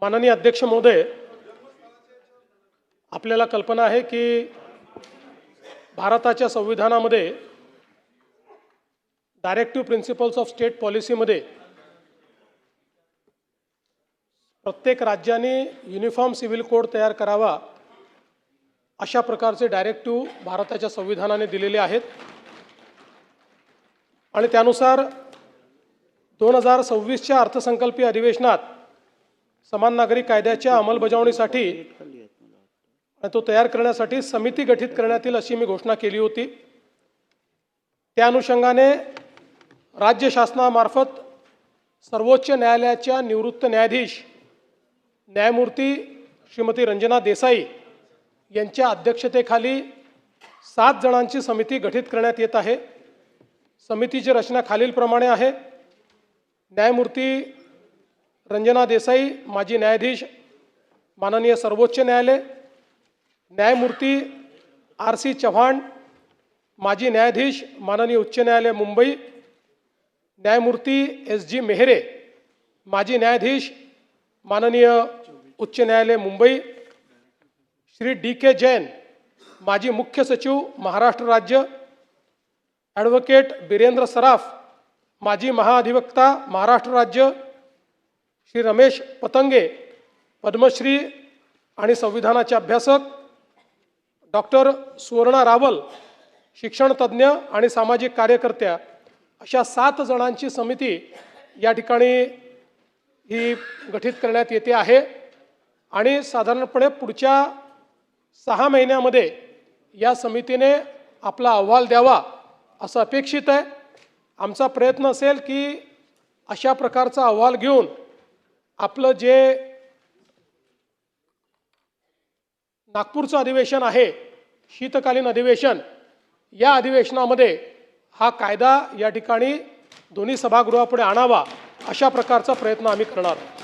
माननीय अध्यक्ष महोदय, आपल्याला कल्पना आहे की भारताच्या संविधानामध्ये डायरेक्टिव्ह प्रिन्सिपल्स ऑफ स्टेट पॉलिसीमध्ये प्रत्येक राज्याने युनिफॉर्म सिव्हिल कोड तयार करावा अशा प्रकारचे डायरेक्टिव्ह भारताच्या संविधानाने दिलेले आहेत आणि त्यानुसार 2026च्या अर्थसंकल्पीय अधिवेशनात समान नागरी कायद्याच्या अंमलबजावणीसाठी तो तयार करण्यासाठी समिती गठीत करण्यात येईल अशी मी घोषणा केली होती। त्या अनुषंगाने राज्य शासनामार्फत सर्वोच्च न्यायालयाच्या निवृत्त न्यायाधीश न्यायमूर्ती श्रीमती रंजना देसाई यांच्या अध्यक्षतेखाली 7 जणांची समिती गठीत करण्यात येत आहे। समितीची रचना खालीलप्रमाणे आहे। न्यायमूर्ती रंजना देसाई, माजी न्यायाधीश माननीय सर्वोच्च न्यायालय, न्यायमूर्ती RC चव्हाण, माजी न्यायाधीश माननीय उच्च न्यायालय मुंबई, न्यायमूर्ती SG मेहरे, माजी न्यायाधीश माननीय उच्च न्यायालय मुंबई, श्री DK जैन, माजी मुख्य सचिव महाराष्ट्र राज्य, ॲडव्होकेट बिरेंद्र सराफ, माजी महाअधिवक्ता महाराष्ट्र राज्य, श्री रमेश पतंगे, पद्मश्री आणि संविधानाचे अभ्यासक, डॉक्टर सुवर्णा रावल, शिक्षण तज्ज्ञ आणि सामाजिक कार्यकर्त्या, अशा 7 जणांची समिती या ठिकाणी ही गठीत करण्यात येते आहे आणि साधारणपणे पुढच्या 6 महिन्यामध्ये या समितीने आपला अहवाल द्यावा असं अपेक्षित आहे। आमचा प्रयत्न असेल की अशा प्रकारचा अहवाल घेऊन आपलं जे नागपूरचं अधिवेशन आहे, शीतकालीन अधिवेशन, या अधिवेशनामध्ये हा कायदा या ठिकाणी दोन्ही सभागृहापुढे आणावा अशा प्रकारचा प्रयत्न आम्ही करणार आहोत।